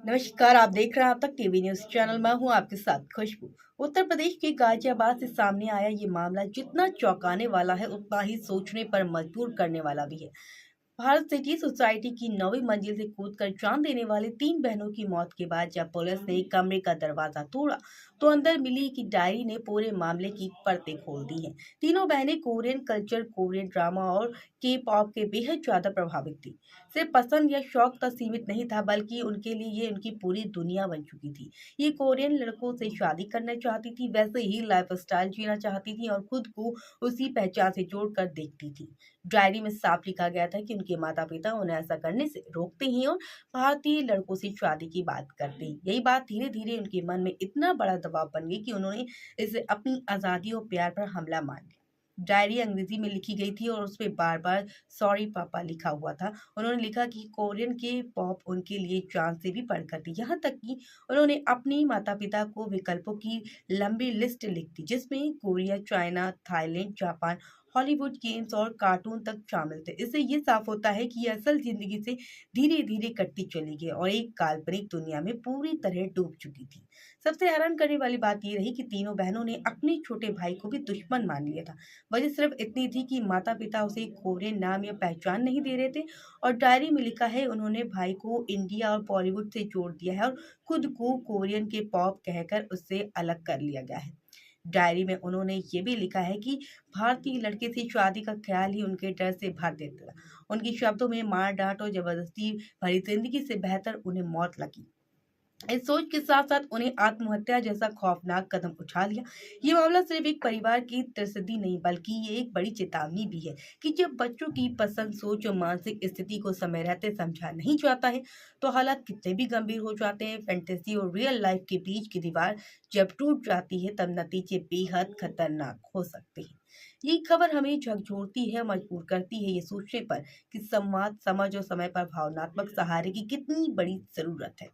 नमस्कार, आप देख रहे हैं आप तक टीवी न्यूज़ चैनल। मैं हूं आपके साथ खुशबू। उत्तर प्रदेश के गाजियाबाद से सामने आया ये मामला जितना चौंकाने वाला है उतना ही सोचने पर मजबूर करने वाला भी है। भारत सिटी सोसाइटी की 9वीं मंजिल से कूदकर जान देने वाली 3 बहनों की मौत के बाद जब पुलिस ने कमरे का दरवाजा तोड़ा तो अंदर मिली की डायरी ने पूरे मामले की परतें खोल दी हैं। तीनों बहनें कोरियन कल्चर, कोरियन ड्रामा और के पॉप के बेहद ज्यादा प्रभावित थी। सिर्फ पसंद या शौक तक सीमित नहीं था, बल्कि उनके लिए ये उनकी पूरी दुनिया बन चुकी थी। ये कोरियन लड़कों से शादी करना चाहती थी, वैसे ही लाइफस्टाइल जीना चाहती थी और खुद को उसी पहचान से जोड़कर देखती थी। डायरी में साफ लिखा गया था कि उनके माता-पिता उन्हें ऐसा करने से रोकते ही और भारतीय लड़कों से शादी की बात करते ही। यही बात धीरे-धीरे उनके मन में इतना बड़ा दबाव बन गई कि उन्होंने इसे अपनी आज़ादी और प्यार पर हमला मान लिया। डायरी अंग्रेजी में लिखी गई थी और उसपे बार-बार सॉरी पापा लिखा हुआ था। उन्होंने लिखा कि कोरियन के पॉप उनके लिए जान से भी बढ़कर थी। यहाँ तक कि उन्होंने अपने माता-पिता को विकल्पों की लंबी लिस्ट लिख दी, जिसमें Korea, China, Thailand, Japan, Hollywood games और कार्टून तक शामिल थे। इससे ये साफ होता है कि ये असल जिंदगी से धीरे धीरे कटती चली गई और एक काल्पनिक दुनिया में पूरी तरह डूब चुकी थी। सबसे हैरान करने वाली बात ये रही कि तीनों बहनों ने अपने छोटे भाई को भी दुश्मन मान लिया था। वजह सिर्फ इतनी थी कि माता पिता उसे कोरियन नाम या पहचान नहीं दे रहे थे। और डायरी में लिखा है उन्होंने भाई को इंडिया और बॉलीवुड से जोड़ दिया है और खुद को कोरियन के पॉप कहकर उससे अलग कर लिया गया है। डायरी में उन्होंने ये भी लिखा है कि भारतीय लड़के से शादी का ख्याल ही उनके डर से भर देता था। उनके शब्दों में मार डांट और जबरदस्ती भरी जिंदगी से बेहतर उन्हें मौत लगी। इस सोच के साथ साथ उन्हें आत्महत्या जैसा खौफनाक कदम उठा लिया। ये मामला सिर्फ एक परिवार की त्रसदी नहीं, बल्कि ये एक बड़ी चेतावनी भी है कि जब बच्चों की पसंद, सोच और मानसिक स्थिति को समय रहते समझा नहीं जाता है तो हालात कितने भी गंभीर हो जाते हैं। फैंटेसी और रियल लाइफ के बीच की दीवार जब टूट जाती है तब नतीजे बेहद खतरनाक हो सकते हैं। ये खबर हमें झकझोरती है, मजबूर करती है ये सोचने पर कि संवाद, समझ और समय पर भावनात्मक सहारे की कितनी बड़ी जरूरत है।